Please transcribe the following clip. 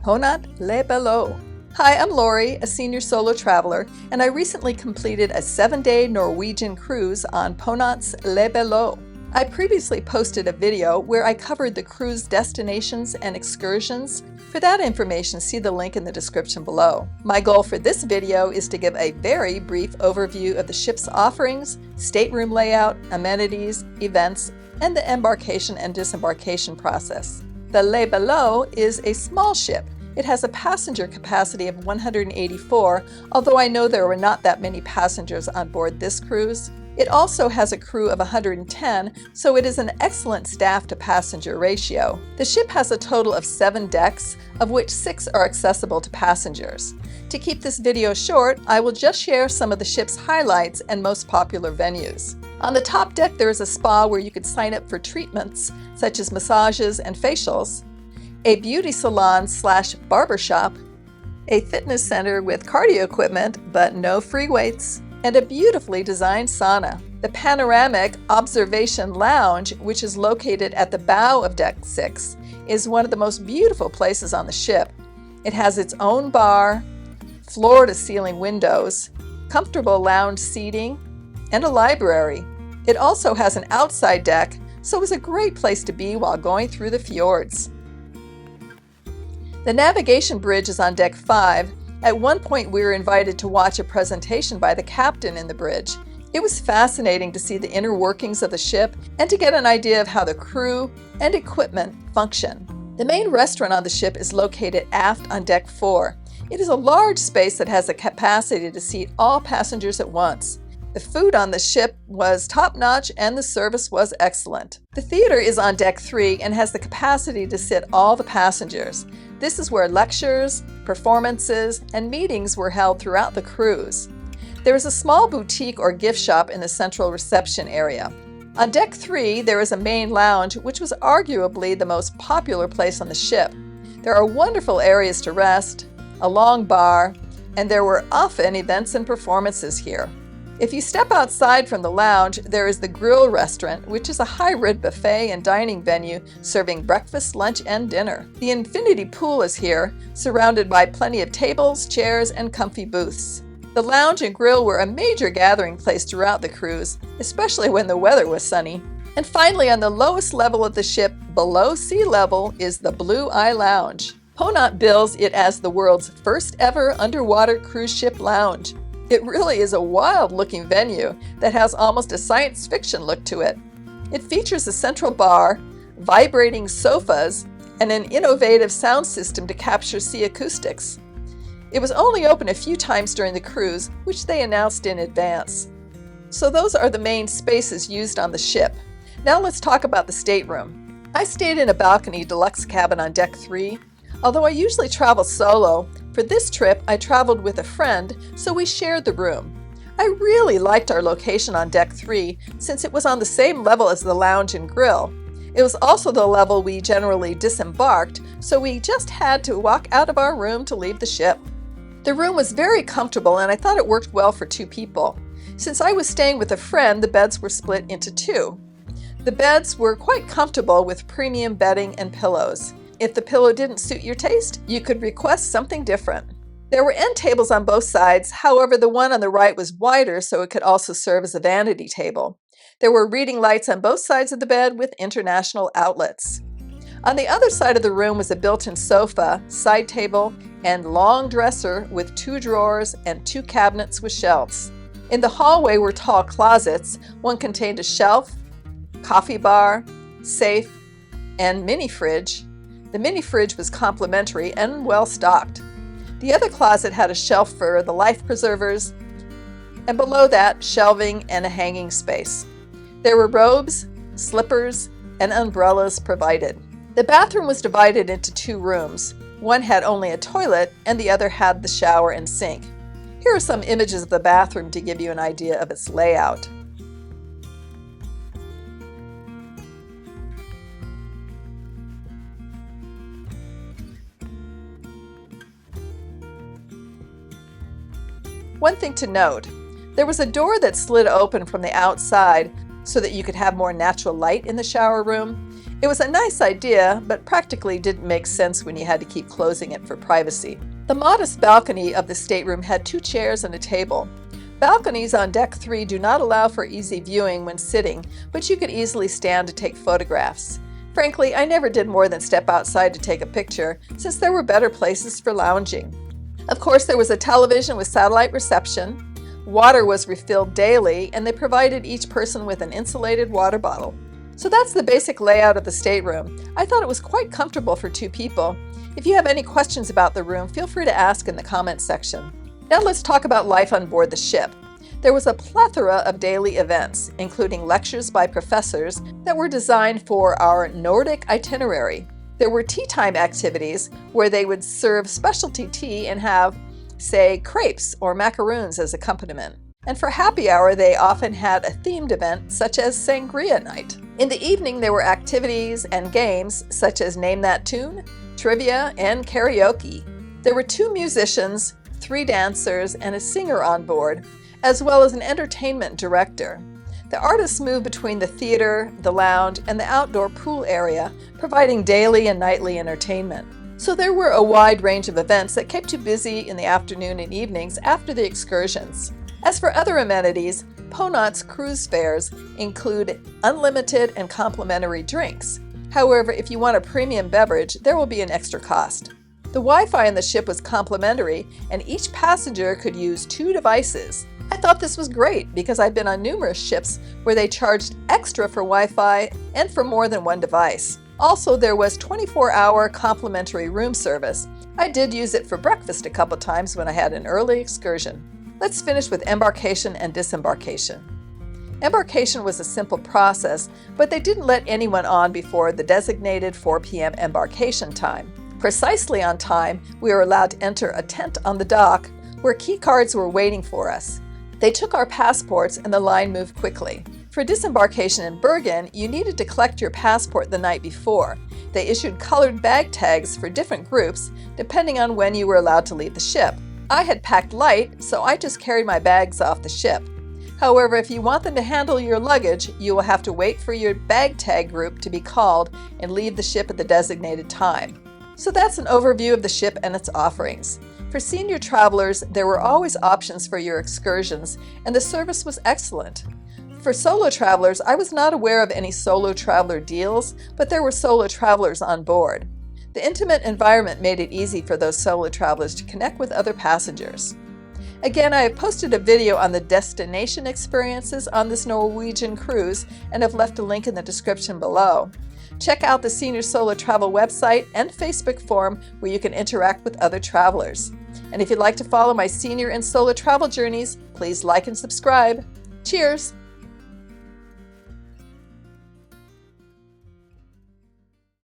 PONANT'S Le Bellot. Hi, I'm Lori, a senior solo traveler, and I recently completed a 7-day Norwegian cruise on PONANT'S Le Bellot. I previously posted a video where I covered the cruise destinations and excursions. For that information, see the link in the description below. My goal for this video is to give a very brief overview of the ship's offerings, stateroom layout, amenities, events, and the embarkation and disembarkation process. The Le Bellot is a small ship. It has a passenger capacity of 184, although I know there were not that many passengers on board this cruise. It also has a crew of 110, so it is an excellent staff-to-passenger ratio. The ship has a total of 7 decks, of which 6 are accessible to passengers. To keep this video short, I will just share some of the ship's highlights and most popular venues. On the top deck, there is a spa where you could sign up for treatments, such as massages and facials, a beauty salon / barbershop, a fitness center with cardio equipment but no free weights, and a beautifully designed sauna. The panoramic observation lounge, which is located at the bow of Deck 6, is one of the most beautiful places on the ship. It has its own bar, floor-to-ceiling windows, comfortable lounge seating, and a library. It also has an outside deck, so it's a great place to be while going through the fjords. The navigation bridge is on Deck 5. At one point, we were invited to watch a presentation by the captain in the bridge. It was fascinating to see the inner workings of the ship and to get an idea of how the crew and equipment function. The main restaurant on the ship is located aft on Deck 4. It is a large space that has the capacity to seat all passengers at once. The food on the ship was top-notch and the service was excellent. The theater is on Deck 3 and has the capacity to sit all the passengers. This is where lectures, performances, and meetings were held throughout the cruise. There is a small boutique or gift shop in the central reception area. On Deck 3, there is a main lounge, which was arguably the most popular place on the ship. There are wonderful areas to rest, a long bar, and there were often events and performances here. If you step outside from the lounge, there is the Grill Restaurant, which is a hybrid buffet and dining venue serving breakfast, lunch, and dinner. The infinity pool is here, surrounded by plenty of tables, chairs, and comfy booths. The lounge and grill were a major gathering place throughout the cruise, especially when the weather was sunny. And finally, on the lowest level of the ship, below sea level, is the Blue Eye Lounge. Ponant bills it as the world's first ever underwater cruise ship lounge. It really is a wild-looking venue that has almost a science fiction look to it. It features a central bar, vibrating sofas, and an innovative sound system to capture sea acoustics. It was only open a few times during the cruise, which they announced in advance. So those are the main spaces used on the ship. Now let's talk about the stateroom. I stayed in a balcony deluxe cabin on Deck 3. Although I usually travel solo, for this trip I traveled with a friend, so we shared the room. I really liked our location on Deck 3 since it was on the same level as the lounge and grill. It was also the level we generally disembarked, so we just had to walk out of our room to leave the ship. The room was very comfortable and I thought it worked well for 2 people. Since I was staying with a friend, the beds were split into 2. The beds were quite comfortable with premium bedding and pillows. If the pillow didn't suit your taste, you could request something different. There were end tables on both sides, however the one on the right was wider so it could also serve as a vanity table. There were reading lights on both sides of the bed with international outlets. On the other side of the room was a built-in sofa, side table, and long dresser with 2 drawers and 2 cabinets with shelves. In the hallway were tall closets. One contained a shelf, coffee bar, safe, and mini fridge. The mini fridge was complimentary and well stocked. The other closet had a shelf for the life preservers, and below that, shelving and a hanging space. There were robes, slippers, and umbrellas provided. The bathroom was divided into 2 rooms. One had only a toilet, and the other had the shower and sink. Here are some images of the bathroom to give you an idea of its layout. One thing to note, there was a door that slid open from the outside so that you could have more natural light in the shower room. It was a nice idea, but practically didn't make sense when you had to keep closing it for privacy. The modest balcony of the stateroom had 2 chairs and a table. Balconies on Deck 3 do not allow for easy viewing when sitting, but you could easily stand to take photographs. Frankly, I never did more than step outside to take a picture, since there were better places for lounging. Of course, there was a television with satellite reception. Water was refilled daily, and they provided each person with an insulated water bottle. So that's the basic layout of the stateroom. I thought it was quite comfortable for 2 people. If you have any questions about the room, feel free to ask in the comments section. Now let's talk about life on board the ship. There was a plethora of daily events, including lectures by professors that were designed for our Nordic itinerary. There were tea time activities where they would serve specialty tea and have, say, crepes or macaroons as accompaniment. And for happy hour, they often had a themed event such as sangria night. In the evening, there were activities and games such as Name That Tune, trivia, and karaoke. There were 2 musicians, 3 dancers, and a singer on board, as well as an entertainment director. The artists moved between the theater, the lounge, and the outdoor pool area, providing daily and nightly entertainment. So there were a wide range of events that kept you busy in the afternoon and evenings after the excursions. As for other amenities, Ponant's cruise fares include unlimited and complimentary drinks. However, if you want a premium beverage, there will be an extra cost. The Wi-Fi in the ship was complimentary, and each passenger could use 2 devices. I thought this was great because I've been on numerous ships where they charged extra for Wi-Fi and for more than 1 device. Also, there was 24-hour complimentary room service. I did use it for breakfast a couple times when I had an early excursion. Let's finish with embarkation and disembarkation. Embarkation was a simple process, but they didn't let anyone on before the designated 4 p.m. embarkation time. Precisely on time, we were allowed to enter a tent on the dock where key cards were waiting for us. They took our passports and the line moved quickly. For disembarkation in Bergen, you needed to collect your passport the night before. They issued colored bag tags for different groups, depending on when you were allowed to leave the ship. I had packed light, so I just carried my bags off the ship. However, if you want them to handle your luggage, you will have to wait for your bag tag group to be called and leave the ship at the designated time. So that's an overview of the ship and its offerings. For senior travelers, there were always options for your excursions, and the service was excellent. For solo travelers, I was not aware of any solo traveler deals, but there were solo travelers on board. The intimate environment made it easy for those solo travelers to connect with other passengers. Again, I have posted a video on the destination experiences on this Norwegian cruise and have left a link in the description below. Check out the Senior Solo Travel website and Facebook forum where you can interact with other travelers. And if you'd like to follow my senior and solo travel journeys, please like and subscribe. Cheers!